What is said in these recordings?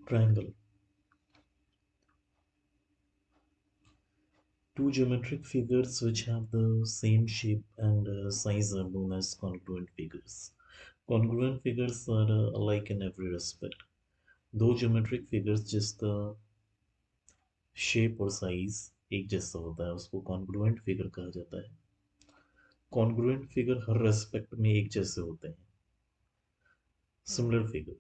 Triangle. Two geometric figures which have the same shape and size are known as congruent figures. Congruent figures are alike in every respect. दो geometric figures जिसका shape और size एक जैसा होता है उसको congruent figure कहा जाता है. Congruent figure हर रेस्पेक्ट में एक जैसे होते हैं. Similar figure.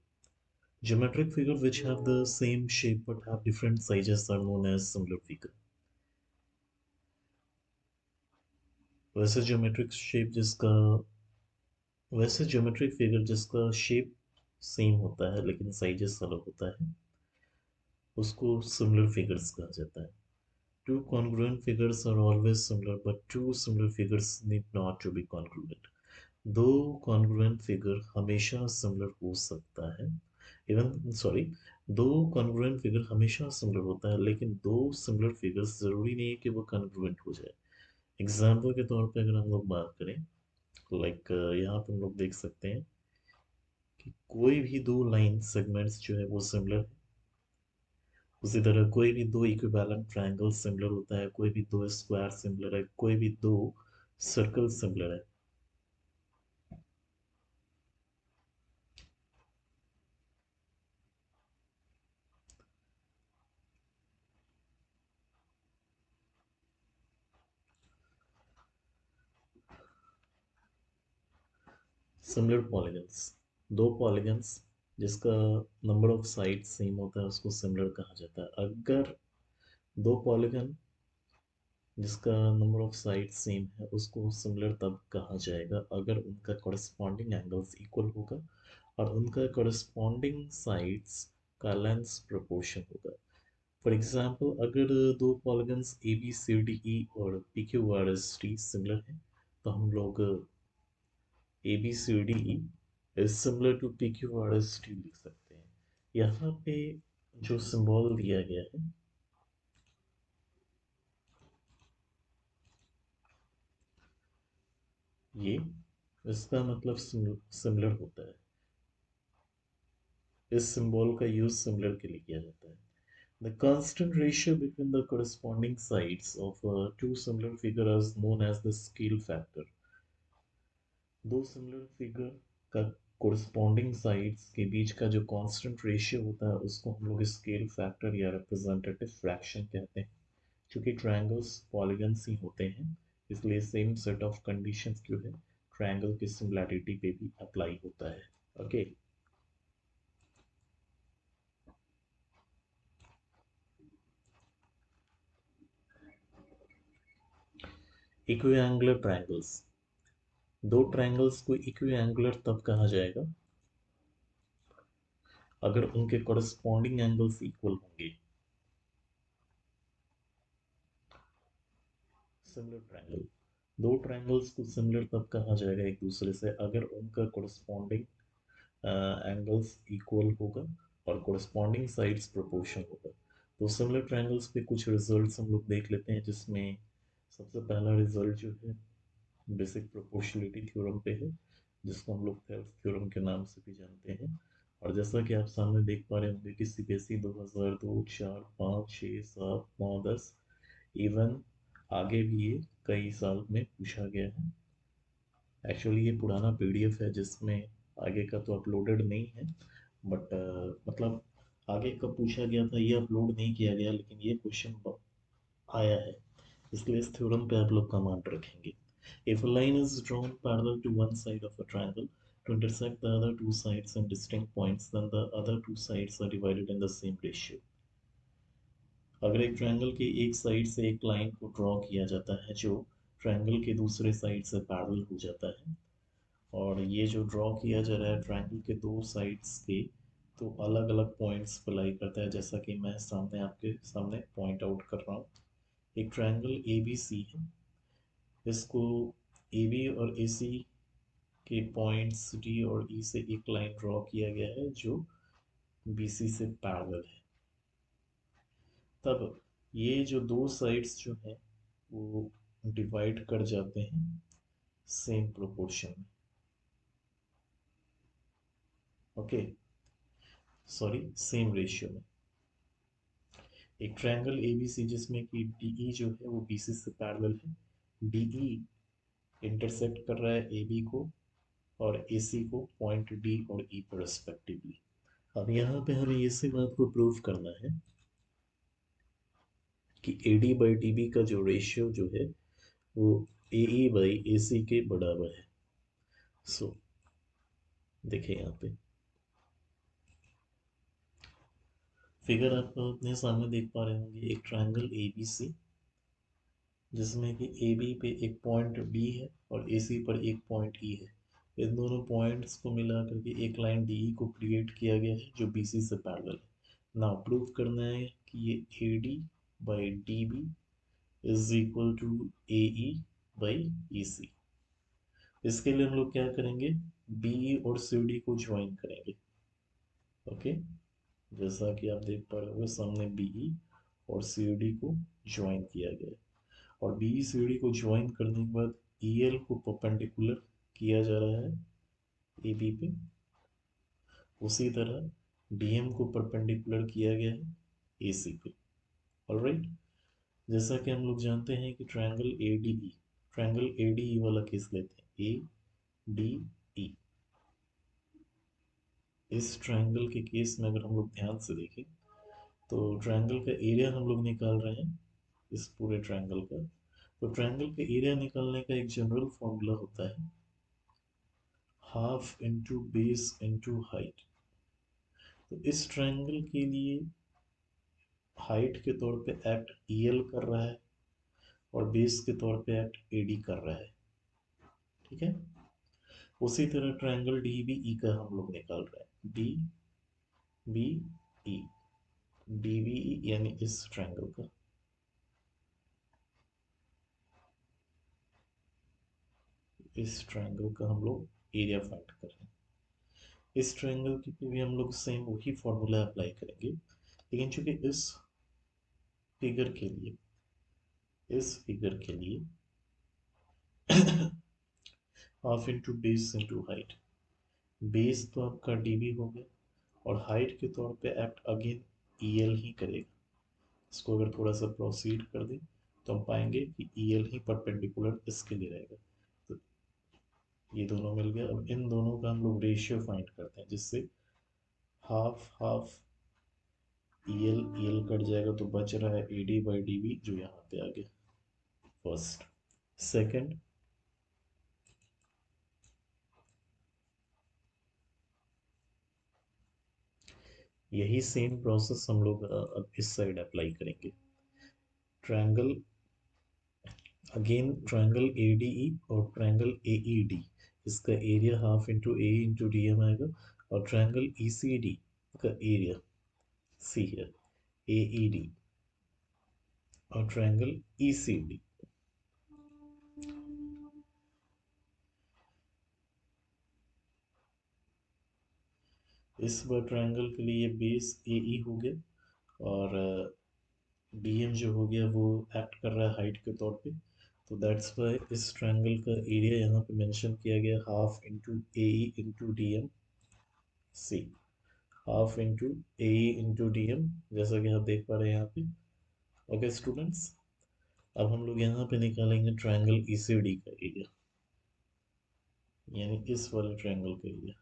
Geometric figure which have the same shape but have different sizes are known as similar figure. वैसे ज्योमेट्रिक फिगर जिसका शेप सेम होता है लेकिन साइजेस अलग होता है उसको सिमिलर फिगर्स कहा जाता है. Two congruent figures are always similar, but two similar figures need not to be congruent. दो congruent figure हमेशा similar हो सकता है. दो congruent figure हमेशा similar होता है लेकिन दो similar figures जरूरी नहीं है कि वो congruent हो जाए. एग्जाम्पल के तौर पे अगर हम लोग बात करें यहाँ पे हम लोग देख सकते हैं कि कोई भी दो लाइन सेगमेंट्स जो है वो सिमिलर है. उसी तरह कोई भी दो इक्विवेलेंट ट्रायंगल सिमिलर होता है, कोई भी दो स्क्वायर सिमिलर है, कोई भी दो सर्कल सिमिलर है. Similar polygons. दो पॉलीगन्स जिसका नंबर ऑफ साइड सेम होता है उसको सिमिलर कहा जाता है. अगर दो पॉलीगन जिसका नंबर ऑफ साइड सेम है उसको सिमिलर तब कहा जाएगा अगर उनका कॉरस्पॉन्डिंग एंगल्स इक्वल होगा और उनका कॉरस्पॉन्डिंग साइड्स का लेंस प्रोपोर्शन होगा. फॉर एग्जाम्पल अगर दो polygons A B C D E और P Q R S T similar हैं तो हम लोग A B C D E is similar to P Q R S T लिख सकते हैं. यहाँ पे जो सिंबल दिया गया है ये इसका मतलब सिमिलर होता है. इस सिंबल का यूज सिमिलर के लिए किया जाता है. The constant ratio between the corresponding sides of two similar figures is known as the scale factor. दो सिमिलर फिगर का corresponding sides के बीच का जो constant ratio होता है उसको हम लोग स्केल फैक्टर या representative fraction कहते हैं. क्योंकि ट्रायंगल्स पॉलीगन्स ही होते हैं इसलिए सेम सेट ऑफ कंडीशंस जो है ट्रायंगल की सिमिलैरिटी पे भी अप्लाई होता है. ओके. इक्विएंगुलर ट्रायंगल्स. दो ट्रायंगल्स को इक्विएंगुलर तब कहा जाएगा अगर उनके कॉरस्पॉन्डिंग एंगल्स इक्वल होंगे. Similar triangle. दो ट्रायंगल्स को सिमिलर तब कहा जाएगा एक दूसरे से अगर उनका कॉरस्पॉन्डिंग एंगल्स इक्वल होगा और कॉरस्पॉन्डिंग साइड्स प्रोपोर्शन होगा. तो सिमिलर ट्रायंगल्स पे कुछ रिजल्ट्स हम लोग देख लेते हैं जिसमें सबसे पहला रिजल्ट जो है बेसिक प्रोपोर्शनलिटी थ्योरम पे है जिसको हम लोग थेल्स थ्योरम के नाम से भी जानते हैं. और जैसा कि आप सामने देख पा रहे होंगे कि सीबीएसई 2002, 4, 5, 6, 7, 9, 10 इवन आगे भी ये कई साल में पूछा गया है. एक्चुअली ये पुराना पीडीएफ है जिसमें आगे का तो अपलोडेड नहीं है बट मतलब आगे कब पूछा गया था ये अपलोड नहीं किया गया लेकिन ये क्वेश्चन आया है इसलिए इस थ्योरम पे आप लोग कमांड रखेंगे. If a line is drawn parallel to one side of a triangle to intersect the other two sides and distinct points, then the other two sides are divided in the same ratio. अगर एक triangle की एक side से एक line को draw किया जाता है जो ट्रायंगल के दूसरे साइड से पैरेलल हो जाता है और ये जो ड्रॉ किया जा रहा है ट्रायंगल के दो साइड्स के तो अलग अलग पॉइंट्स अप्लाई करता है जैसा कि मैं सामने आपके सामने पॉइंट आउट कर रहा हूँ. एक ट्रायंगल ए बी सी है. इसको ए बी और ए सी के पॉइंट्स डी और ई से एक लाइन ड्रॉ किया गया है जो बी सी से पैरेलल है. तब ये जो दो साइड्स जो हैं वो डिवाइड कर जाते हैं सेम प्रोपोर्शन में. ओके. सॉरी सेम रेशियो में। एक ट्रायंगल एबीसी जिसमें कि डीई जो है वो बीसी से पैरेलल है, डीई इंटरसेक्ट कर रहा है एबी को और एसी को पॉइंट डी और ई पर रेस्पेक्टिवली। अब यहाँ पे हमें इसी बात को प्रूव करना है कि एडी बाई डीबी का जो रेशियो जो है वो एई बाई एसी के बराबर है। सो देखिए यहाँ पे फिगर आप अपने सामने देख पा रहे होंगे, एक ट्रायंगल ए बी सी जिसमें कि ए बी पे एक पॉइंट बी है और ए सी पर एक पॉइंट ई है। इन दोनों पॉइंट्स को मिला करके एक लाइन डी ई को क्रिएट किया गया है जो बी सी से पैरेलल है। नाउ प्रूव करना है कि ये A D by D B is equal to A E by E C. इसके लिए हम लोग क्या करेंगे, बी ई और सी डी को ज्वाइन करेंगे। ओके, जैसा कि आप देख पा रहे होंगे सामने बीई और सीडी को ज्वाइन किया गया है और बीई सीडी को ज्वाइन करने के बाद ईएल को परपेंडिकुलर किया जा रहा है एबी पे, उसी तरह डीएम को परपेंडिकुलर किया गया है एसी पे। ऑलराइट, जैसा कि हम लोग जानते हैं कि ट्रायंगल एडीई वाला केस लेते हैं, ए डी ई। इस ट्रायंगल के केस में अगर हम लोग ध्यान से देखें तो ट्रायंगल का एरिया हम लोग निकाल रहे हैं इस पूरे ट्रायंगल का। तो ट्रायंगल का एरिया निकालने का एक जनरल फॉर्मूला होता है half into base into height. तो इस ट्रायंगल के लिए हाइट के तौर पे एक्ट ईएल कर रहा है और बेस के तौर पे एक्ट एडी कर रहा है। ठीक है, उसी तरह ट्रायंगल डी बी ई का हम लोग निकाल रहे हैं, D B E, D B E यानी इस ट्रायंगल का। इस ट्रायंगल का हम लोग एरिया फाइंड कर रहे हैं। इस ट्रायंगल के लिए भी हम लोग सेम वही फॉर्मूला अप्लाई करेंगे, लेकिन चूंकि फिगर के लिए इस फिगर के लिए half into base into height, base तो आपका डीबी हो गया और हाइट के तौर पे एक्ट अगेन ईएल ही करेगा। इसको अगर थोड़ा सा प्रोसीड कर दें तो हम पाएंगे कि ईएल ही परपेंडिकुलर इसके लिए रहेगा। तो ये दोनों मिल गया। अब इन दोनों का हम लोग रेशियो फाइंड करते हैं, जिससे half half EL EL cut जाएगा तो बच रहा है एडी बाई डीबी जो यहाँ पे आ गया फर्स्ट। सेकंड, यही सेम प्रोसेस हम लोग अब इस साइड अप्लाई करेंगे। ट्रायंगल अगेन ट्रायंगल एडीई और ट्रायंगल एईडी, इसका area half into A into D M आएगा और ट्रायंगल ईसीडी का एरिया सी है एईडी और ट्रायंगल ईसीडी। इस बार ट्रायंगल के लिए बेस एई हो गया और डीएम जो हो गया वो एक्ट कर रहा है हाइट के तौर पे। तो दैट्स वाई इस ट्रायंगल का एरिया यहाँ पे मेंशन किया गया half into A into D M C, half into A into D M, जैसा कि आप देख पा रहे हैं यहाँ पे। ओके स्टूडेंट्स, अब हम लोग यहाँ पे निकालेंगे ट्रायंगल ईसीडी का एरिया, यानी इस वाले ट्रायंगल का एरिया।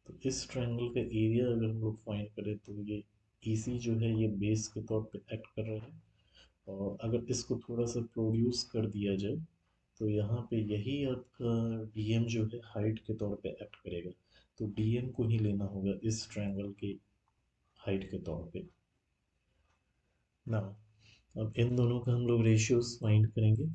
तो इस ट्रायंगल का एरिया अगर हम लोग फाइंड करें तो ये ईसी जो है ये बेस के तौर पे एक्ट कर रहा है और अगर इसको थोड़ा सा प्रोड्यूस कर दिया जाए तो यहाँ पे यही आपका डीएम जो है हाइट के तौर पे एक्ट करेगा। तो डीएम को ही लेना होगा इस ट्रायंगल के हाइट के तौर पे। ना अब इन दोनों का हम लोग रेशियोज फाइंड करेंगे।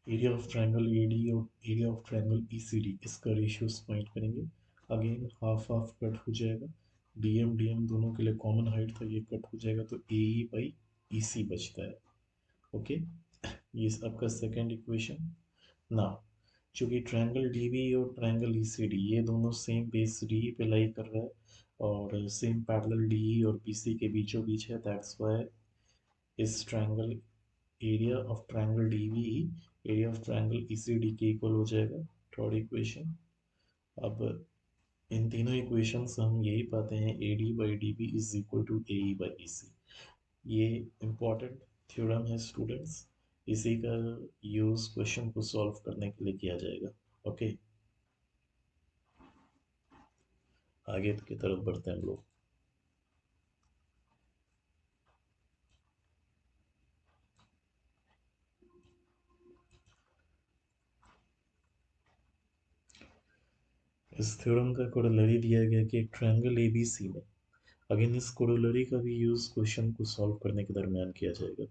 एरिया ऑफ ट्रायंगल एडी और एरिया ऑफ ट्रायंगल ईसीडी, इसका रेशियोज फाइंड करेंगे। अगेन हाफ हाफ कट हो जाएगा, डीएम डीएम दोनों के लिए कॉमन हाइट था, ये कट हो जाएगा तो ए बाई ई सी बचता है। ओके, ये आपका सेकेंड इक्वेशन। ना चूंकि ट्रायंगल डीबी और ट्रायंगल ईसीडी ये दोनों सेम बेस डी पे लाई कर रहा है और सेम पैरेलल डीई और बीसी के बीचों बीच है, दैट्स व्हाई इस triangle area of triangle DB area of triangle ECD के इक्वल हो जाएगा। Third equation. अब इन तीनों इक्वेशन से हम यही पाते हैं A D by D B is equal to A E by E C. ये इम्पॉर्टेंट थ्योरम है स्टूडेंट्स, इसी का यूज क्वेश्चन को सॉल्व करने के लिए किया जाएगा। ओके, आगे की तरफ बढ़ते हैं हम लोग। इस थ्योरम का कोरोलरी दिया गया कि एक ट्रायंगल एबीसी में, अगेन इस कोरोलरी का भी यूज क्वेश्चन को सॉल्व करने के दरमियान किया जाएगा।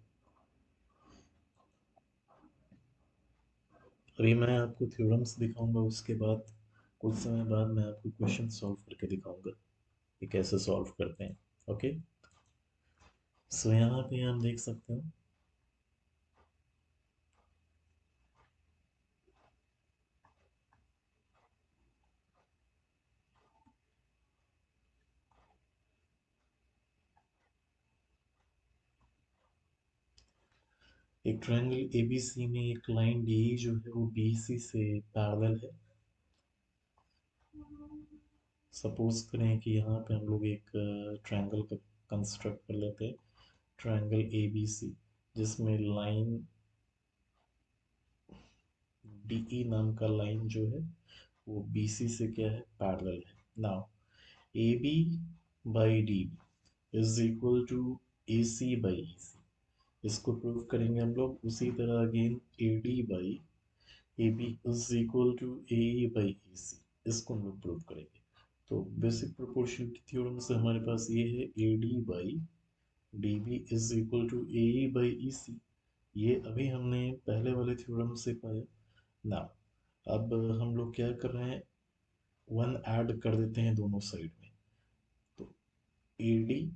अभी मैं आपको थ्योरम्स दिखाऊंगा, उसके बाद कुछ समय बाद मैं आपको क्वेश्चन सॉल्व करके दिखाऊंगा कि कैसे सॉल्व करते हैं। ओके, सो यहाँ पे हम देख सकते हैं एक ट्रायंगल एबीसी में एक लाइन डी जो है वो बीसी से पैरेलल है। सपोज करें कि यहाँ पे हम लोग एक ट्रायंगल का कंस्ट्रक्ट कर लेते हैं, ट्रायंगल एबीसी, जिसमें लाइन डीई नाम का लाइन जो है वो बीसी से क्या है, पैरेलल है। Now A B by D B is equal to A C by E C, इसको प्रूव करेंगे हम लोग। उसी तरह again A D by A B is equal to A E by E C, इसको हम लोग प्रूव करेंगे। तो बेसिक प्रोपोर्शनलिटी थ्योरम से हमारे पास ये है A D by D B is equal to A E by E C. ये अभी हमने पहले वाले थ्योरम से पाया ना। अब हम लोग क्या कर रहे हैं, वन ऐड कर देते हैं दोनों साइड में। तो ए डी,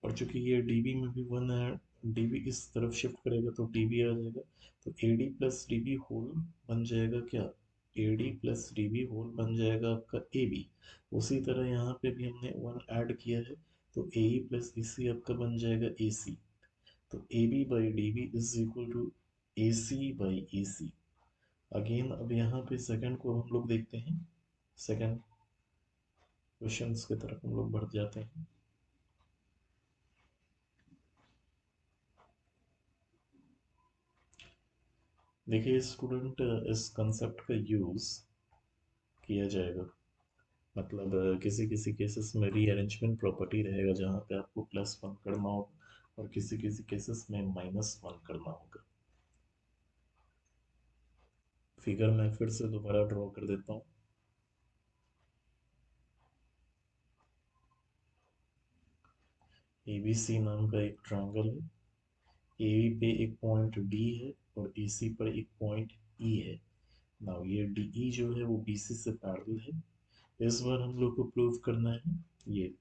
और चूंकि ये डी बी में भी वन है, डी बी इस तरफ शिफ्ट करेगा तो डी बी आ जाएगा। तो A D plus D B whole बन जाएगा क्या, A D plus D B whole बन जाएगा आपका ए बी। उसी तरह यहाँ पे भी हमने वन ऐड किया है, तो ए ई प्लस ई सी आपका बन जाएगा ए सी। तो A B by D B is equal to A C by A C. Again अब यहाँ पे सेकंड को हम लोग देखते हैं, सेकंड क्वेश्चंस की तरफ हम लोग बढ़ जाते हैं। देखिए स्टूडेंट, इस कंसेप्ट का यूज किया जाएगा, मतलब किसी किसी केसेस में रीअरेंजमेंट प्रॉपर्टी रहेगा जहाँ पे आपको प्लस वन करना होगा और किसी किसी केसेस में माइनस वन करना होगा। फिगर मैं फिर से दोबारा ड्रॉ कर देता हूँ। एबीसी नाम का एक ट्रायंगल है, ए पे एक पॉइंट डी है और ए सी पर एक पॉइंट ई है। नाउ ये डी ई जो है वो बी सी से पैरेलल है। इस बार हम लोग को प्रूव करना है ये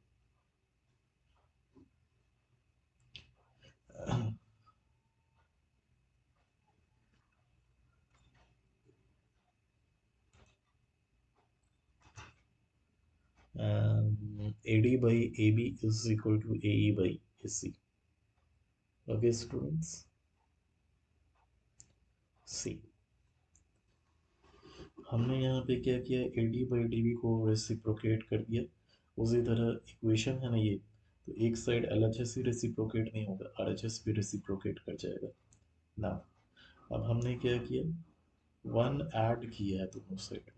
AD by AB is equal to AE by AC. Okay, students. See, हमने यहाँ पे क्या किया, AD by DB को रेसिप्रोकेट कर दिया। उसी तरह इक्वेशन है ना ये, तो एक साइड LHS ही रेसिप्रोकेट नहीं होगा, RHS भी रेसिप्रोकेट कर जाएगा ना। अब हमने क्या किया, वन ऐड किया है दोनों साइड,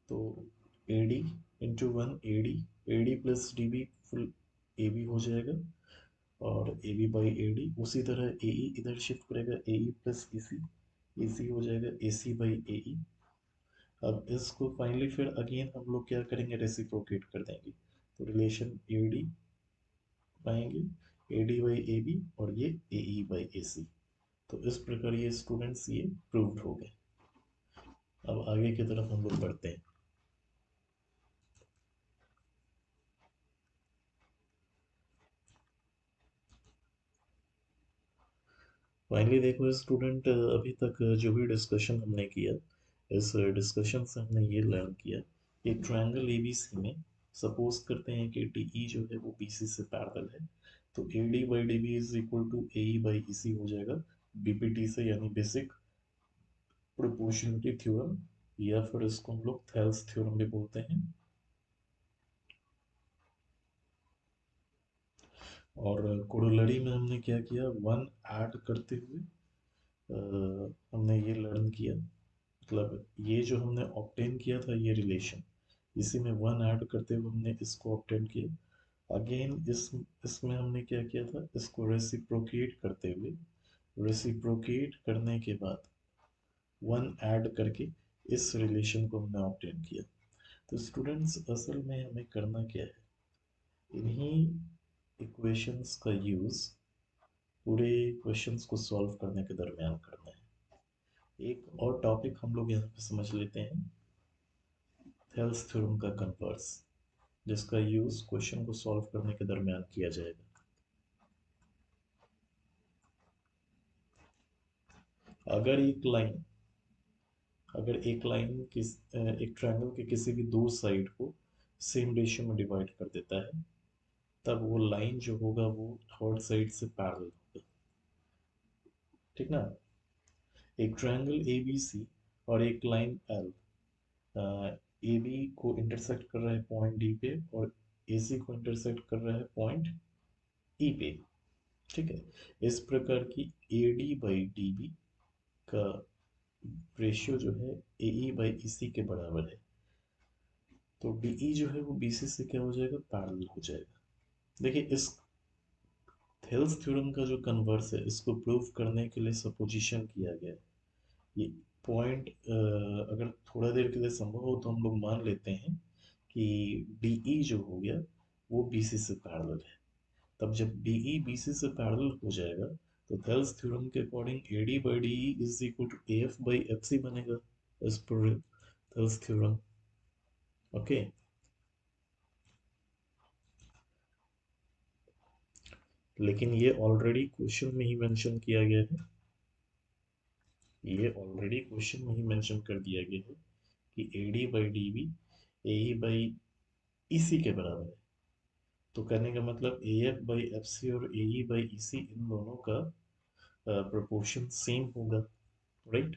तो AD into one AD plus DB full AB हो जाएगा और A B by A D. उसी तरह ए ई इधर शिफ्ट करेगा, ए ई प्लस ए सी हो जाएगा ए सी बाई ए ई। अब इसको फाइनली फिर अगेन हम लोग क्या करेंगे, रेसिप्रोकेट कर देंगे, तो रिलेशन ए डी पाएंगे, A D by A B और ये ए ई बाई ए सी। तो इस प्रकार ये स्टूडेंट्स ये प्रूव्ड हो गए। अब आगे की तरफ हम लोग बढ़ते हैं। फाइनली देखो स्टूडेंट, अभी तक जो भी डिस्कशन हमने किया इस डिस्कशन से हमने ये लर्न किया, एक ट्रायंगल एबीसी में सपोज करते हैं कि डी जो है वो बीसी से पैरेलल है, तो A D by D B is equal to A E by E C हो जाएगा बीपीटी से, यानी बेसिक प्रोपोर्शनलिटी थ्योरम, या फिर इसको हम लोग थेल्स थ्योरम भी बोलते हैं। और कोरोलरी में हमने क्या किया, वन ऐड करते हुए हमने ये लर्न किया, मतलब ये जो हमने ऑब्टेन किया था ये रिलेशन, इसी में वन ऐड करते हुए हमने इसको ऑब्टेन किया। अगेन इसमें हमने क्या किया था, इसको रेसिप्रोकेट करते हुए, रेसिप्रोकेट करने के बाद वन ऐड करके इस रिलेशन को हमने ऑब्टेन किया। तो स्टूडेंट्स असल में हमें करना क्या है, इन्हीं इक्वेशंस का यूज़ पूरे क्वेश्चंस को सॉल्व करने के दरमियान करना है। एक और टॉपिक हम लोग यहाँ पे समझ लेते हैं, थेल्स थ्योरम का कन्वर्स, जिसका यूज क्वेश्चन को सॉल्व करने के दरमियान किया जाएगा। अगर एक लाइन किस एक ट्रायंगल के किसी भी दो साइड को सेम रेशियो में डिवाइड कर देता है, तब वो लाइन जो होगा वो थर्ड साइड से पैरेलल होगा, ठीक ना। एक ट्रायंगल ए बी सी और एक लाइन एल ए बी को इंटरसेक्ट कर रहा है पॉइंट डी पे, और ए सी को इंटरसेक्ट कर रहा है पॉइंट ई पे, ठीक है। इस प्रकार की A D by D B का रेशियो जो है ए ई बाई ई सी के बराबर है, तो डी ई जो है वो बी सी से क्या हो जाएगा, पैरेलल हो जाएगा। देखिए इस थेल्स थ्योरम का जो कन्वर्स है, इसको प्रूव करने के लिए सपोजिशन किया गया है। ये पॉइंट अगर थोड़ा देर के लिए संभव हो तो हम लोग मान लेते हैं कि डी ई जो हो गया वो बी सी से पैरेलल है। तब जब डी ई बी सी से पैरेलल हो जाएगा, तो थेल्स थ्योरम के according A D by D E is equal to A F by F C बनेगा, एज पर थेल्स थ्योरम। ओके, लेकिन ये ऑलरेडी क्वेश्चन में ही मेंशन किया गया है, ये ऑलरेडी क्वेश्चन में ही मेंशन कर दिया गया है कि A D by D B A E by E C के बराबर है। तो कहने का मतलब A F by F C और ए ई बाई ई सी इन दोनों का प्रोपोर्शन सेम होगा, राइट।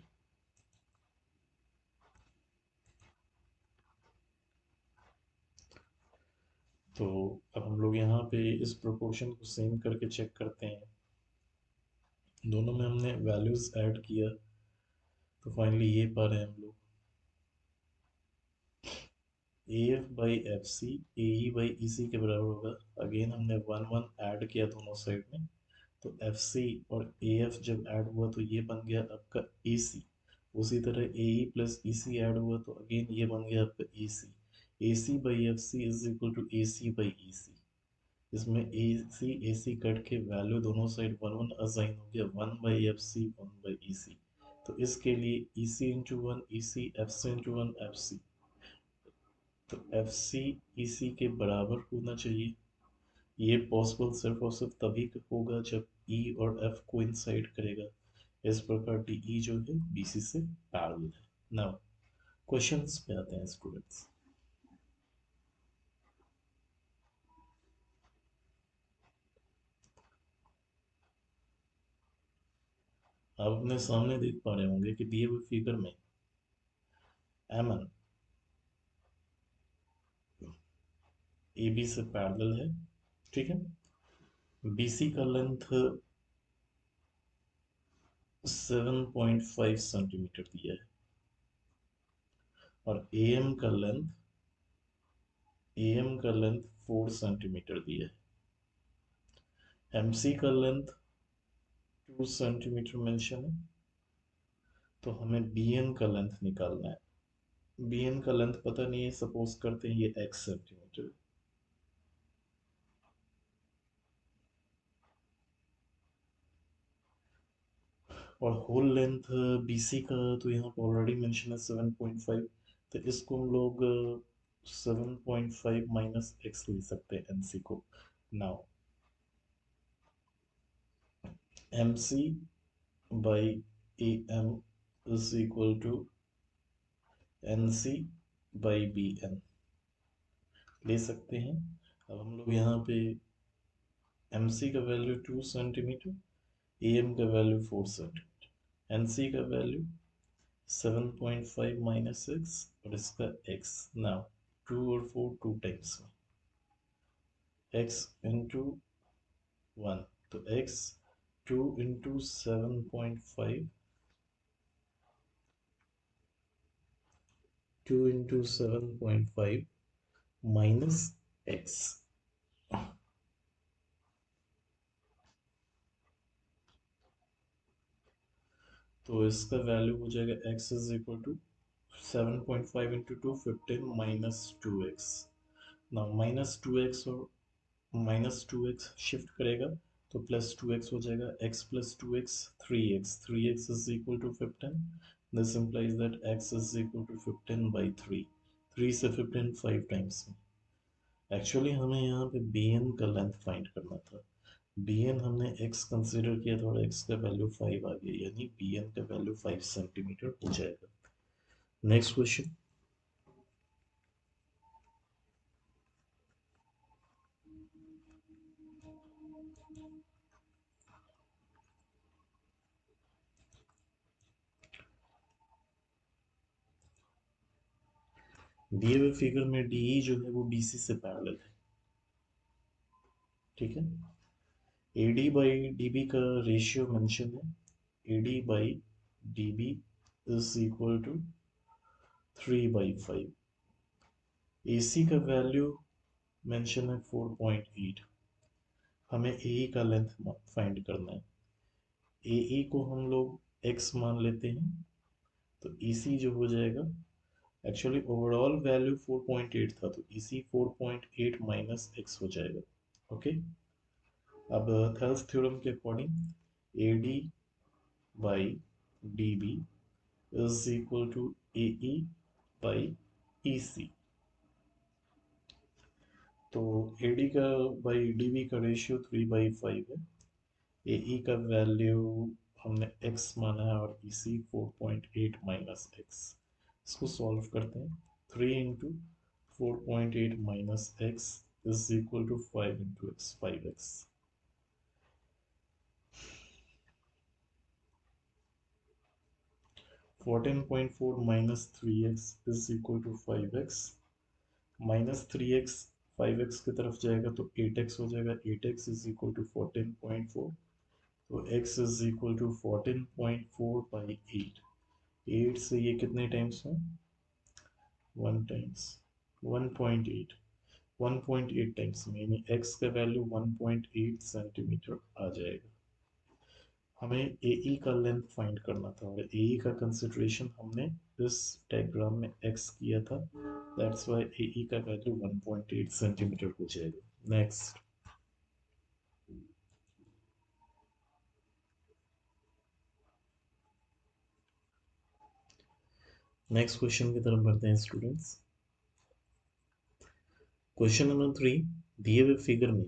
तो अब हम लोग यहाँ पे इस प्रोपोर्शन को सेम करके चेक करते हैं, दोनों में हमने वैल्यूज ऐड किया, तो फाइनली ये पा रहे हैं हम लोग, A F by F C A E by E C के बराबर होगा। अगेन हमने वन वन ऐड किया दोनों साइड में, तो एफ सी और ए एफ जब ऐड हुआ तो ये बन गया आपका ए सी। उसी तरह ए ई प्लस ई सी ऐड हुआ तो अगेन ये बन गया आपका A C by F C is equal to A C by E C. इसमें ए सी कट के वैल्यू दोनों साइड वन वन असाइन हो गया, one by F C one by E C. तो इसके लिए E C into one E C, F C into one F C, तो F सी ई C के बराबर होना चाहिए। ये पॉसिबल सिर्फ और सिर्फ तभी होगा जब ई और एफ कोइंसाइड करेगा। इस प्रकार डी ई जो है बी सी से पैरेलल है। नाउ क्वेश्चंस पे आते हैं स्टूडेंट्स। आप अपने सामने देख पा रहे होंगे कि दिए हुए फिगर में एम एन ए बी से पैरेलल है, ठीक है। बी सी का लेंथ 7.5 सेंटीमीटर दिया है, और ए एम का लेंथ 4 सेंटीमीटर दिया है। एम सी का लेंथ 2 सेंटीमीटर मेंशन है, तो हमें बी एन का लेंथ निकालना है। बी एन का लेंथ पता नहीं है, सपोज करते हैं ये एक्स सेंटीमीटर, और होल लेंथ बी सी का तो यहाँ पर ऑलरेडी मेंशन है 7.5, तो इसको हम लोग 7.5 माइनस एक्स ले सकते हैं एम सी को। Now M C by A M is equal to N C by B N ले सकते हैं। अब हम लोग यहाँ पे एम सी का वैल्यू 2 सेंटीमीटर, ए एम का वैल्यू 4 सेंटीमीटर, एन सी का वैल्यू 7.5 माइनस एक्स और इसका एक्स। नाउ 2 और 4 टू टाइम्स में, एक्स इंटू 1, तो x 2 into 7.5, 2 into 7.5 minus x, तो इसका वैल्यू हो जाएगा x is equal to 7.5 into 2 15 minus 2x। ना -2x और -2x शिफ्ट करेगा तो +2x हो जाएगा, x +2x 3x, 3x is equal to 15। This implies that x is equal to 15 by 3, 3 से 15 5 टाइम्स में। एक्चुअली हमें यहाँ पे bn का लेंथ फाइंड करना था। bn हमने x कंसीडर किया था और x का वैल्यू 5 आ गया, यानी bn का वैल्यू 5 सेंटीमीटर हो जाएगा। Next question. दिए हुए फिगर में DE जो है वो BC से पैरेलल है, ठीक है। AD बाई DB का रेशियो मेंशन है, AD by DB is equal to 3/5। AC का वैल्यू मेंशन है 4.8। हमें AE का लेंथ फाइंड करना है। AE को हम लोग x मान लेते हैं, तो EC जो हो जाएगा, एक्चुअली ओवरऑल वैल्यू 4.8 था, तो EC 4.8 माइनस x हो जाएगा। ओके, अब थेल्स थ्योरम के according AD by DB is equal to AE by EC। तो AD का बाई DB का रेशियो 3/5 है, AE का वैल्यू हमने x माना है और EC 4.8 माइनस एक्स। इसको सॉल्व करते हैं, 3 into 4.8 minus x is equal to 5 into x, 5x। 14.4 minus 3x is equal to 5x, minus 3x 5x की तरफ जाएगा तो 8x हो जाएगा, 8x इज इक्वल टू 14.4, तो x is equal to 14.4 by 8। 8 से ये कितने टाइम्स में, 1 टाइम्स, 1.8, 1.8 टाइम्स में, यानी x का वैल्यू 1.8 सेंटीमीटर आ जाएगा। हमें AE का लेंथ फाइंड करना था और AE का कंसिडरेशन हमने इस डायग्राम में x किया था, दैट्स व्हाई AE का वैल्यू 1.8 सेंटीमीटर हो जाएगा। नेक्स्ट। नेक्स्ट क्वेश्चन की तरफ बढ़ते हैं स्टूडेंट्स। क्वेश्चन नंबर 3, दिए हुए फिगर में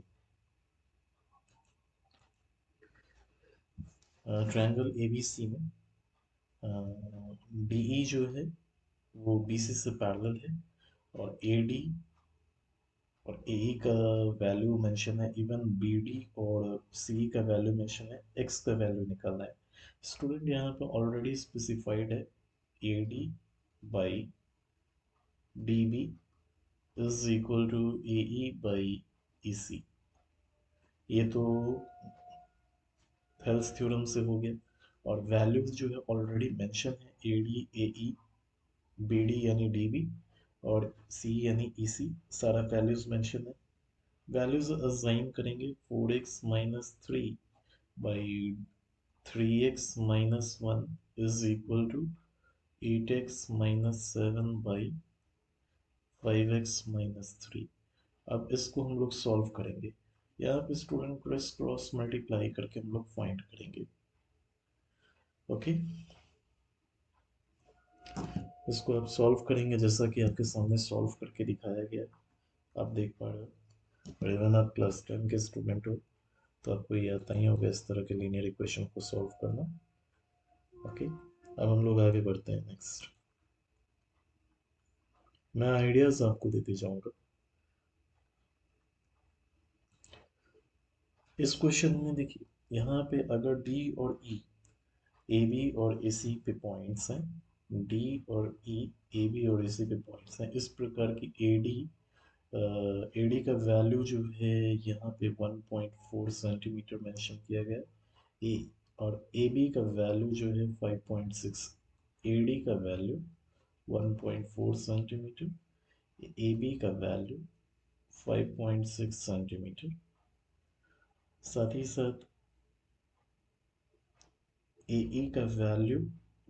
ट्रायंगल ABC में DE जो है वो BC से पैरेलल है और AD और AE का वैल्यू मेंशन है, इवन BD और CE का वैल्यू मेंशन है, X का वैल्यू निकालना है। स्टूडेंट यहाँ पे ऑलरेडी स्पेसिफाइड है AD by DB is equal to AE by EC। ये तो थेल्स थ्योरम से हो गया और वैल्यूज जो है ऑलरेडी मेंशन है, AD AE BD यानी DB और C यानी EC, सारा वैल्यूज मेंशन है। वैल्यूज असाइन करेंगे, 4x minus 3 by 3x minus 1 is equal to 8x minus 7 by 5x minus 3। अब इसको हम लोग सॉल्व करेंगे, यहाँ पे स्टूडेंट क्रिस क्रॉस मल्टीप्लाई करके हम लोग फाइंड करेंगे। ओके, इसको आप सॉल्व करेंगे जैसा कि आपके सामने सॉल्व करके दिखाया गया, आप देख पा रहे हो। और इवन आप क्लास 10 के स्टूडेंट हो तो आपको ये आता ही होगा इस तरह के लीनियर इक्वेशन को सॉल्व करना। ओके, अब हम लोग आगे बढ़ते हैं नेक्स्ट। मैं आइडियाज आपको देते जाऊंगा। इस क्वेश्चन में देखिए, यहाँ पे अगर डी और ई, ए बी और ए सी पे पॉइंट्स हैं, डी और ई, ए बी और ए सी पे पॉइंट्स हैं, इस प्रकार की ए डी, ए डी का वैल्यू जो है यहाँ पे 1.4 सेंटीमीटर मेंशन किया गया। ए और ए बी का वैल्यू जो है 5.6, ए डी का वैल्यू 1.4 सेंटीमीटर, ए बी का वैल्यू 5.6 सेंटीमीटर। साथ ही साथ ए ई का वैल्यू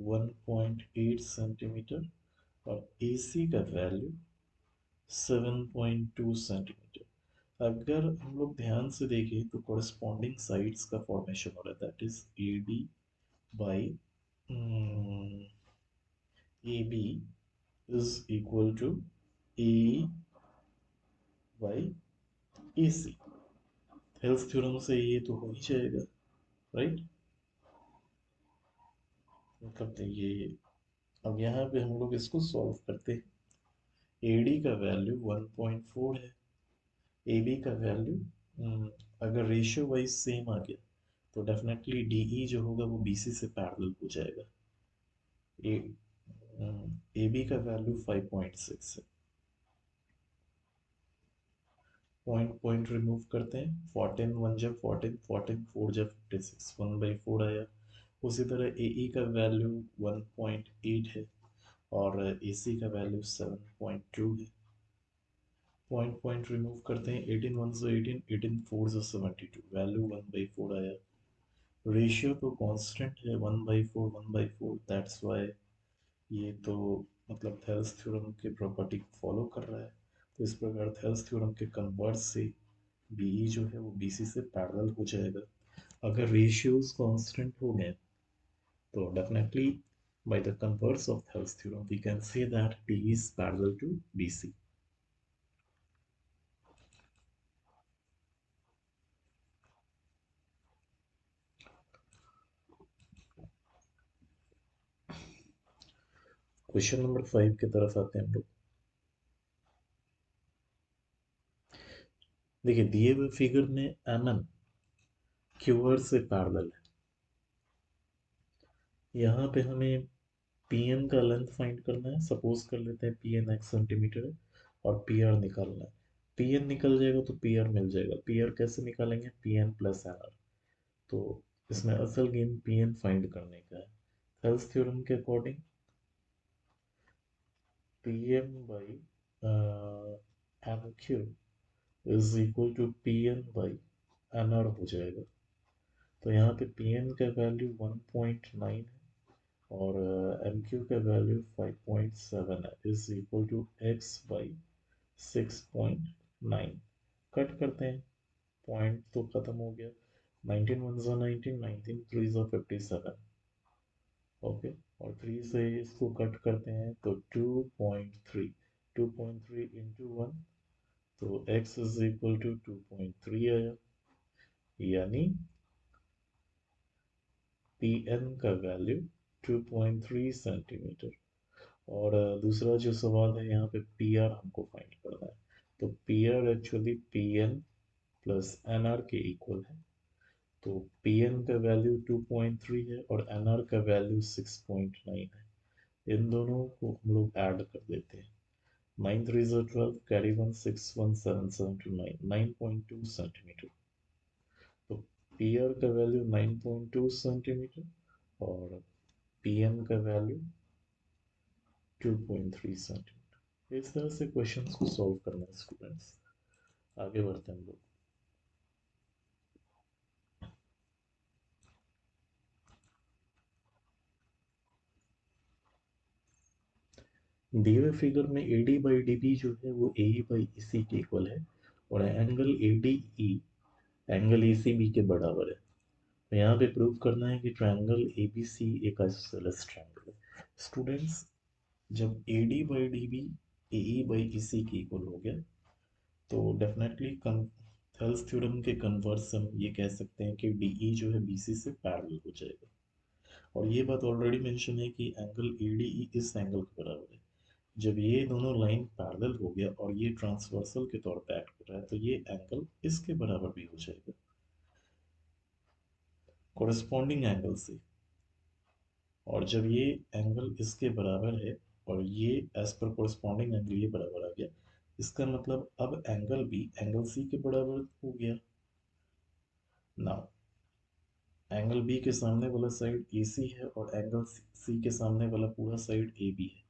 1.8 सेंटीमीटर और ए सी का वैल्यू 7.2 सेंटीमीटर। अगर हम लोग ध्यान से देखें तो कोरस्पॉन्डिंग साइड्स का फॉर्मेशन हो रहा है, that is A D by A B is equal to A by A C. Thales theorem से ये तो हो ही जाएगा, राइट। मतलब ये, अब यहाँ पे हम लोग इसको सॉल्व करते हैं। ए डी का वैल्यू 1.4 है, ए बी का वैल्यू, अगर रेशियो वाइज सेम आ गया तो डेफिनेटली डी ई जो होगा वो बी सी से पैरेलल हो जाएगा। ए ए बी का वैल्यू 5.6 है। पॉइंट पॉइंट रिमूव करते हैं, 14 1 जब 14, 14 4 जब 56, 1/4 आया। उसी तरह ए ई का वैल्यू 1.8 है और ए सी का वैल्यू 7.2 है। पॉइंट पॉइंट रिमूव करते हैं, 18 1 से 18, 18 4 से 72, वैल्यू 1/4 आया। रेशियो तो कांस्टेंट है, 1/4 1/4, दैट्स वाई ये तो मतलब थेल्स थ्योरम के प्रॉपर्टी को फॉलो कर रहा है। तो इस प्रकार थेल्स थ्योरम के कन्वर्स से बीई जो है वो बीसी से पैरेलल हो जाएगा। अगर रेशियोज कांस्टेंट हो गए तो definitely by the converse of Thales theorem we can say that B is parallel to BC. Question number 5 की तरफ आते हैं हम लोग। देखिए, दिए हुए फिगर में एम एन क्यूआर से पैरेलल है। यहाँ पे हमें पी एन का लेंथ फाइंड करना है। सपोज कर लेते हैं पी एन एक्स सेंटीमीटर है और पी आर निकालना है। पी एन निकल जाएगा तो पी आर मिल जाएगा। पी आर कैसे निकालेंगे? P N plus N R. तो इसमें असल गेम पी एन फाइंड करने का है। थेल्स थ्योरम के according P M by M Q is equal to P N by N R हो जाएगा। तो यहाँ पे पी एन का वैल्यू 1.9 है और एम क्यू का वैल्यू 5.7 है, is equal to X by 6.9। Cut करते हैं, पॉइंट तो खत्म हो गया। 19 1 ज़ा 19, 19 3 ज़ा 57, ओके। और 3 से इसको कट करते हैं तो 2.3, 2.3 इंटू 1, तो x इज इक्वल टू 2.3 आया। यानी पी एन का वैल्यू 2.3 सेंटीमीटर। और दूसरा जो सवाल है यहाँ पे पी आर हमको फाइंड करना है। तो P R actually P N plus N R के इक्वल है। तो पी एन का वैल्यू 2.3 है और एन आर का वैल्यू 6.9 है। इन दोनों को हम लोग ऐड कर देते हैं। 9 3 ज़ा 12, कैरी 1 6 1 7 7 2 9, 9.2 सेंटीमीटर। तो पी आर का वैल्यू 9.2 सेंटीमीटर और पी एन का वैल्यू 2.3 सेंटीमीटर। इस तरह से क्वेश्चंस को सॉल्व करना है स्टूडेंट्स। आगे बढ़ते हैं हम लोग। दिए हुए फिगर में A D by D B जो है वो ए ई बाई ई सी के इक्वल है और angle A D E angle A C B के बराबर है। तो यहाँ पे प्रूव करना है कि ट्रायंगल ए बी सी एक आइसोसेलेस ट्रायंगल है। स्टूडेंट्स, जब A D by D B A E by E C के इक्वल हो गया तो डेफिनेटली थेल्स थ्योरम के कन्वर्स हम ये कह सकते हैं कि डी ई जो है बी सी से पैरेलल हो जाएगा। और ये बात ऑलरेडी मेंशन है कि एंगल ए डी ई इस एंगल के बराबर है। जब ये दोनों लाइन पैरेलल हो गया और ये ट्रांसवर्सल के तौर पे एक्ट कर रहा है तो ये एंगल इसके बराबर भी हो जाएगा कोरिस्पॉन्डिंग एंगल से। और जब ये एंगल इसके बराबर है और ये एज पर कोरिस्पॉन्डिंग एंगल ये बराबर आ गया, इसका मतलब अब एंगल भी एंगल सी के बराबर हो गया। नाउ एंगल बी के सामने वाला साइड ए सी है और एंगल सी के सामने वाला पूरा साइड ए बी है।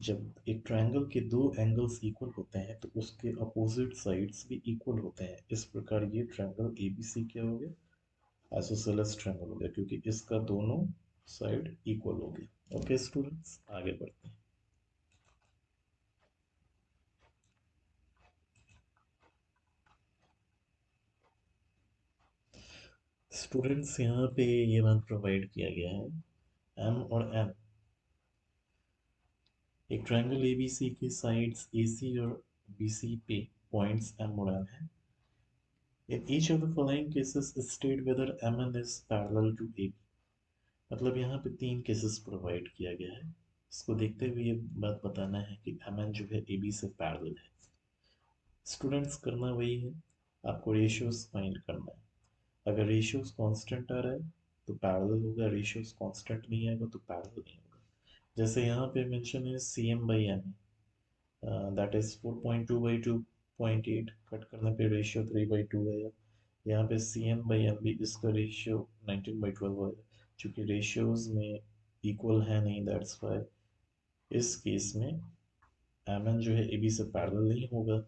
जब एक ट्रायंगल के दो एंगल्स इक्वल होते हैं तो उसके अपोजिट साइड्स भी इक्वल होते हैं। इस प्रकार ये ट्रायंगल एबीसी क्या हो गया, आइसोसेलेस ट्रायंगल हो गया, क्योंकि इसका दोनों साइड इक्वल हो गया। ओके स्टूडेंट्स, आगे बढ़ते हैं। स्टूडेंट्स यहाँ पे ये बात प्रोवाइड किया गया है, एम और एन एक ट्रायंगल एबीसी के साइड्स एसी और बीसी पे पॉइंट्स एम और एन है। In each of the following cases state whether MN is parallel to AB। मतलब यहाँ पे तीन केसेस प्रोवाइड किया गया है। इसको देखते हुए ये बात बताना है कि MN जो है AB से पैरेलल है। स्टूडेंट्स करना वही है, आपको रेशियोज फाइंड करना है। अगर रेशियोज कांस्टेंट आ रहा है तो पैरेलल होगा, रेशियोज कांस्टेंट नहीं आएगा तो पैरेलल नहीं होगा। जैसे यहाँ पे मेंशन है CM/M, दैट इज 4.2/2.8, कट करने पे रेशियो 3/2 आया। यहाँ पे CM/MB इसका रेशियो 19/12 आया। चूंकि रेशियोज में इक्वल है नहीं, दैट्स वाई इस केस में MN जो है AB से पैरेलल नहीं होगा।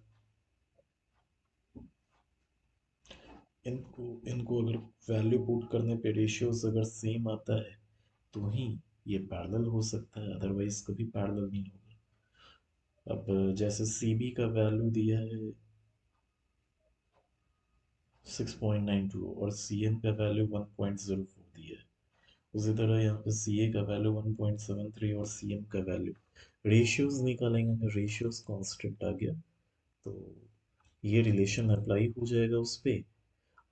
इनको इनको अगर वैल्यू पुट करने पे रेशियोज अगर सेम आता है तो ही ये पैरेलल हो सकता है, अदरवाइज कभी पैरेलल नहीं होगा। अब जैसे CB का वैल्यू दिया है 6.92 और CM का वैल्यू 1.04 दिया है, उसी तरह यहाँ पे CA का वैल्यू 1.73 और CM का वैल्यू, रेशियोज निकालेंगे, रेशियोज कांस्टेंट आ गया तो ये रिलेशन अप्लाई हो जाएगा उस पे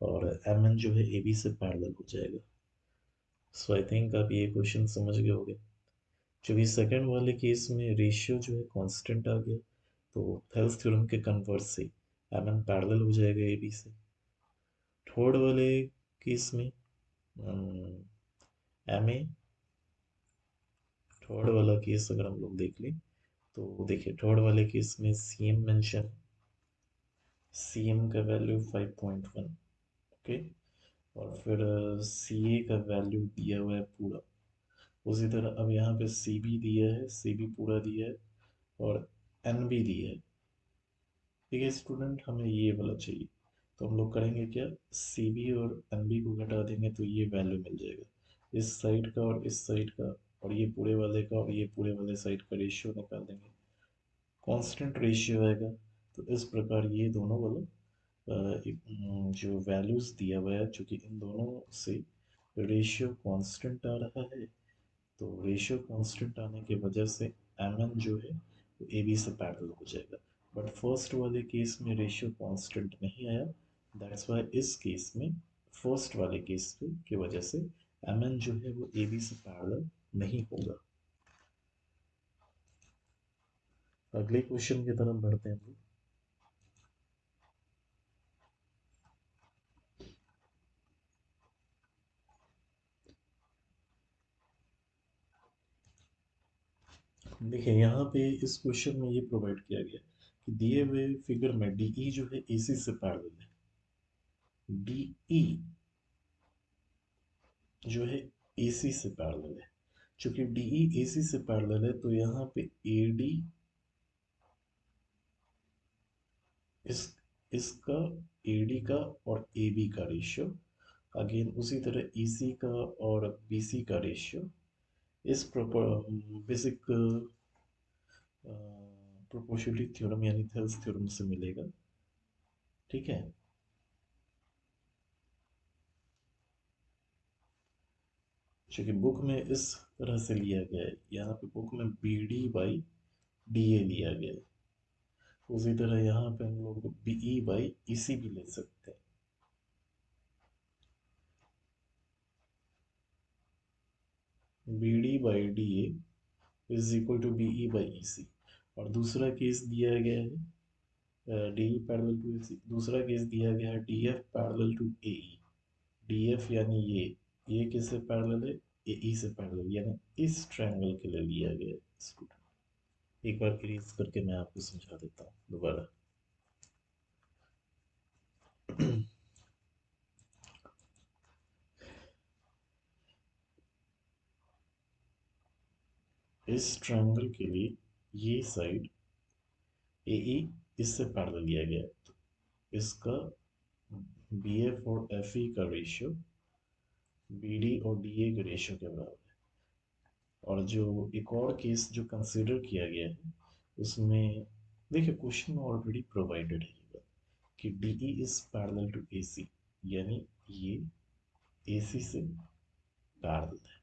और MN जो है AB से पैरेलल हो जाएगा। सो आई थिंक आप ये क्वेश्चन समझ गए होंगे। चूंकि सेकंड वाले केस में रेशियो जो है कांस्टेंट आ गया तो थेल्स थ्योरम के कन्वर्स से MN पैरेलल हो जाएगा AB से। थर्ड वाले केस में MA, थर्ड वाला केस अगर हम लोग देख लें तो देखिए थर्ड वाले केस में CM मेंशन, CM का वैल्यू 5.1, ओके, और फिर CA का वैल्यू दिया हुआ है पूरा। उसी तरह अब यहाँ पे CB दिया है, CB पूरा दिया है और NB दिया है। ठीक है स्टूडेंट, हमें ये वाला चाहिए तो हम लोग करेंगे क्या, CB और NB को घटा देंगे तो ये वैल्यू मिल जाएगा। इस साइड का और इस साइड का और ये पूरे वाले का और ये पूरे वाले साइड का रेशियो निकाल देंगे, कांस्टेंट रेशियो आएगा। तो इस प्रकार ये दोनों वाला जो वैल्यूज दिया हुआ है, चूंकि इन दोनों से रेशियो कांस्टेंट आ रहा है तो रेशियो कांस्टेंट आने की वजह से MN जो है वो AB से पैरेलल हो जाएगा। बट फर्स्ट वाले केस में रेशियो कांस्टेंट नहीं आया, दैट्स वाई इस केस में फर्स्ट वाले केस की वजह से MN जो है वो AB से पैरेलल नहीं होगा। अगले क्वेश्चन की तरफ बढ़ते हैं हम लोग। देखिए यहाँ पे इस क्वेश्चन में ये प्रोवाइड किया गया कि दिए हुए फिगर में DE जो है AC से पैरेलल है। DE जो है AC से पैरेलल है। चूंकि DE AC से पैरेलल है तो यहाँ पे AD इस इसका AD का और AB का रेशियो, अगेन उसी तरह EC का और BC का रेशियो इस बेसिक प्रोपोर्शनलिटी थ्योरम यानी थेल्स थ्योरम से मिलेगा। ठीक है, क्योंकि बुक में इस तरह से लिया गया है, यहाँ पे बुक में BD/DA लिया गया है। उसी तरह यहाँ पे हम लोग BE/EC भी ले सकते हैं। BD/DA is equal to BE/EC। और दूसरा केस दिया गया है D parallel to A C, दूसरा केस दिया गया है D F parallel to A E. D F यानी ये किससे पैरेलल है, ए ई से पैरेलल, यानी इस ट्रायंगल के लिए लिया गया है स्टूडेंट। एक बार इरेज करके मैं आपको समझा देता हूँ दोबारा। इस ट्रायंगल के लिए ये साइड ए ई इससे पैरेलल लिया गया है, तो इसका बी एफ और एफ ई का रेशियो बी डी और डी ए के रेशियो के बराबर है। और जो एक और केस जो कंसिडर किया गया है उसमें देखिए क्वेश्चन में ऑलरेडी प्रोवाइडेड है ये बात कि D E is parallel to A C, यानी ये ए सी से पैरेलल है,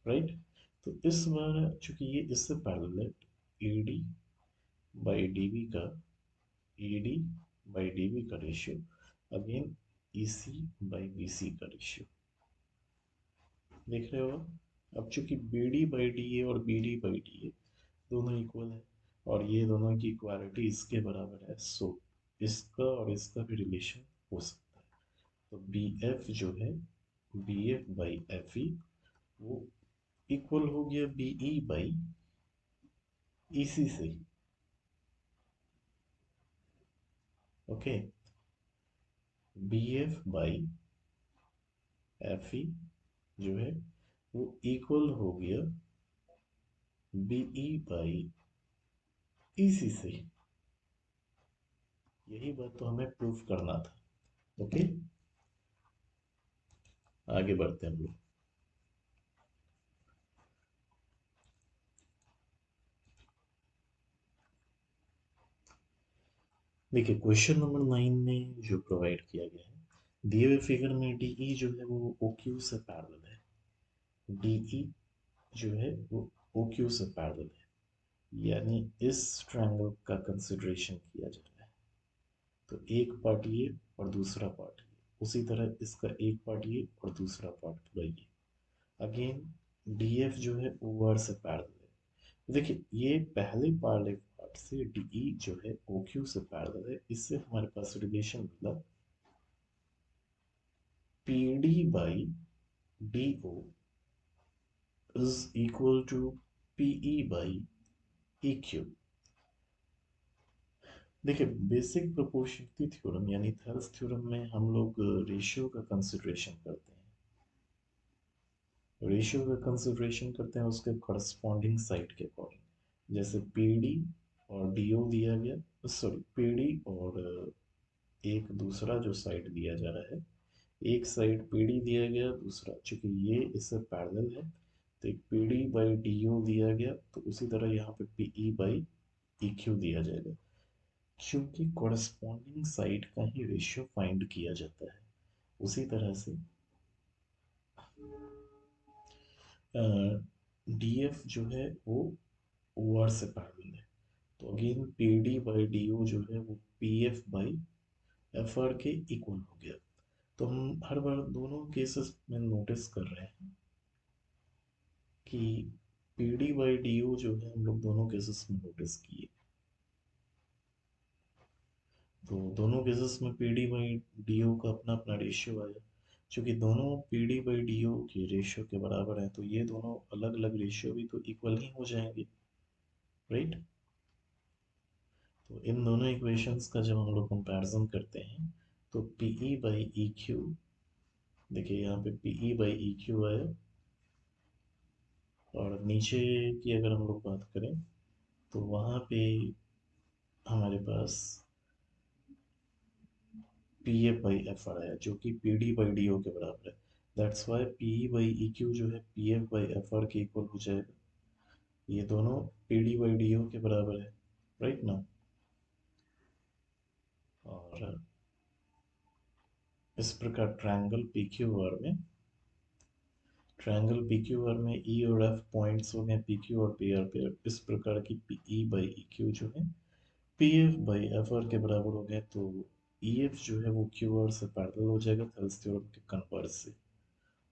राइट। तो इस बार चूंकि ये इससे पैरेलल है, A D by D B का, A D by D B का ratio again E C by B C का रेशियो, देख रहे हो आप। अब चूंकि B D by D A और B D by D A दोनों इक्वल है और ये दोनों की इक्वालिटी इसके बराबर है, सो इसका और इसका भी रिलेशन हो सकता है। तो बी एफ जो है B F by F E वो इक्वल हो गया B E by E C से, okay. B F by F E जो है वो इक्वल हो गया B E by E C से। यही बात तो हमें प्रूफ करना था, ओके। आगे बढ़ते हैं हम लोग। देखिए क्वेश्चन नंबर 9 में जो प्रोवाइड किया गया है दिए हुए फिगर में डी ई जो है वो ओ क्यू से पैरेलल है, डी ई जो है वो ओ क्यू से पैरेलल है, यानी इस ट्रायंगल का कंसिडरेशन किया जा रहा है। तो एक पार्ट ये और दूसरा पार्ट ये, उसी तरह इसका एक पार्ट ये और दूसरा पार्ट पूरा ये। अगेन डी एफ जो है ओ आर से पैरेलल है। तो देखिए ये पहले वाले पार्ट से डी ई जो है ओ क्यू से पैरेलल है, इससे हमारे पास रिलेशन मिला P D by D O is equal to P E by E Q. देखिए बेसिक प्रोपोर्शनलिटी थ्योरम यानी थेल्स थ्योरम में हम लोग रेशियो का कंसिडरेशन करते हैं, रेशियो का कंसिडरेशन करते हैं उसके कॉरस्पॉन्डिंग साइड के अकॉर्डिंग। जैसे पी डी और डी ओ दिया गया, सॉरी पी डी और एक दूसरा जो साइड दिया जा रहा है, एक साइड पी डी दिया गया, दूसरा चूंकि ये इससे पैरेलल है तो एक P D by D O दिया गया, तो उसी तरह यहाँ पे P E by E Q दिया जाएगा, क्योंकि कॉरस्पॉन्डिंग साइड का ही रेशियो फाइंड किया जाता है। उसी तरह से डी एफ जो है वो ओ आर से पैरेलल है, तो again P D by D O जो है वो P F by F R के इक्वल हो गया। तो हम हर बार दोनों केसेस में नोटिस कर रहे हैं कि P D by D O जो है हम लोग दोनों केसेस में नोटिस किए, तो दोनों केसेस में P D by D O का अपना अपना रेशियो आया। चूंकि दोनों P D by D O के रेशियो के बराबर हैं तो ये दोनों अलग अलग रेशियो भी तो इक्वल ही हो जाएंगे, राइट। तो इन दोनों इक्वेशंस का जब हम लोग कंपैरिजन करते हैं तो P E by E Q, देखिए यहाँ पे P E by E Q आया, और नीचे की अगर हम लोग बात करें तो वहाँ पे हमारे पास पी एफ बाई एफ आया जो कि P D by D O के बराबर है। That's why P E by E Q जो है P F by F R के इक्वल हो जाएगा, ये दोनों P D by D O के बराबर है, राइट ना। और इस प्रकार ट्रायंगल पी क्यू आर में, ट्रायंगल पी क्यू आर में ई और एफ पॉइंट्स हो गए पी क्यू और पी आर पे, इस प्रकार की P E by E Q जो है P F by F R के बराबर हो गए, तो ई एफ जो है वो क्यू आर से पैरेलल हो जाएगा थेल्स थ्योरम के कन्वर्स से।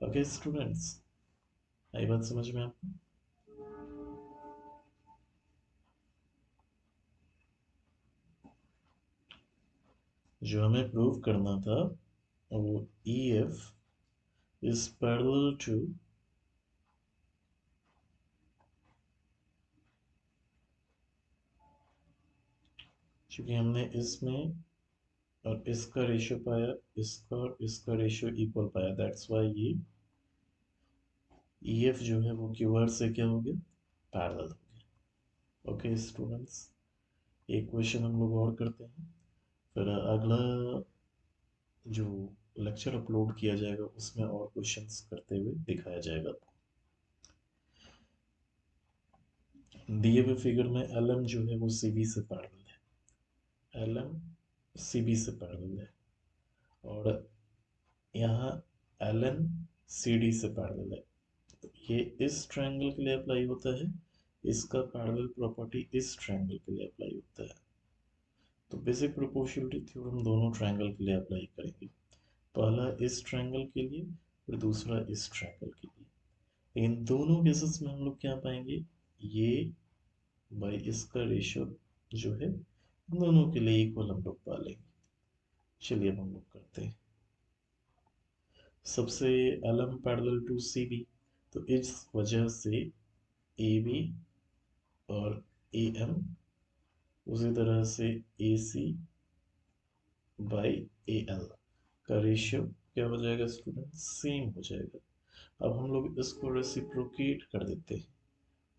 ओके स्टूडेंट्स, आई बात समझ में आपको। जो हमें प्रूव करना था वो E F is parallel to, क्योंकि हमने इसमें और इसका रेशियो पाया, इसका और इसका रेशियो इक्वल पाया, दैट्स वाई ये ई एफ जो है वो क्यू आर से क्या हो गया, पैरेलल हो गया। ओके स्टूडेंट्स, एक क्वेश्चन हम लोग और करते हैं, फिर अगला जो लेक्चर अपलोड किया जाएगा उसमें और क्वेश्चंस करते हुए दिखाया जाएगा आपको। दिए हुए फिगर में एल एम जो है वो सी बी से पैरेलल है, एल एम सी बी से पैरेलल है, और यहाँ एल एन सी डी से पैरेलल है। तो ये इस ट्रायंगल के लिए अप्लाई होता है, इसका पैरेलल प्रॉपर्टी इस ट्रायंगल के लिए अप्लाई होता है। तो बेसिक प्रोपोर्शनलिटी थ्योरम दोनों ट्रायंगल के लिए अप्लाई करेंगे, पहला इस ट्रायंगल के लिए, फिर दूसरा इस ट्रायंगल के लिए। इन दोनों केसेस में हम लोग क्या पाएंगे, ये बाई इसका रेशियो जो है दोनों के लिए इक्वल हम लोग पा लेंगे। चलिए अब हम लोग करते हैं। सबसे L M parallel to C B, तो इस वजह से ए बी और ए एम, उसी तरह से ए सी बाई ए एल का रेशियो क्या हो जाएगा स्टूडेंट, सेम हो जाएगा। अब हम लोग इसको रेसिप्रोकेट कर देते हैं,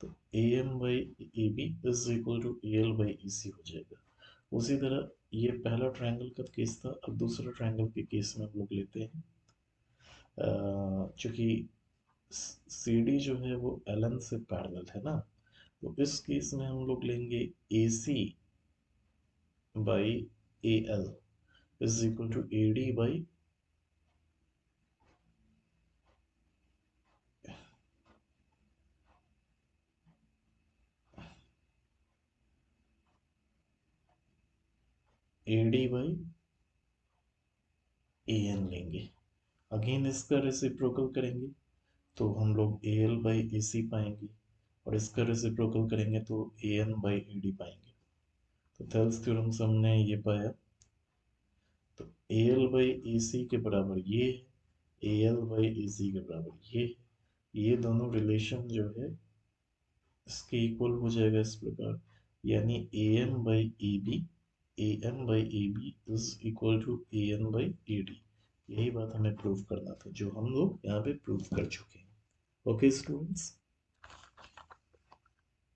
तो A M by A B is equal to A L by E C हो जाएगा। उसी तरह ये पहला ट्रायंगल का केस था, अब दूसरा ट्रायंगल के केस में हम लोग लेते हैं। चूंकि सी डी जो है वो एल एन से पैरेलल है ना, तो इस केस में हम लोग लेंगे A C by A L is equal to A D by A D by A N लेंगे। अगेन इसका रेसिप्रोकल करेंगे तो हम लोग ए एल बाई ए सी पाएंगे, और इसका रेसिप्रोकल करेंगे तो ए एन बाई ए डी पाएंगे। तो थेल्स थ्योरम से हमने ये पाया, तो ए एल बाई ए सी के बराबर ये है, ए एल बाई ए सी के बराबर ये है। ये दोनों रिलेशन जो है इसके इक्वल हो जाएगा इस प्रकार, यानी A M by A B, A M by A B is equal to A N by A D. यही बात हमें प्रूव करना था, जो हम लोग यहाँ पे प्रूव कर चुके हैं। Okay students.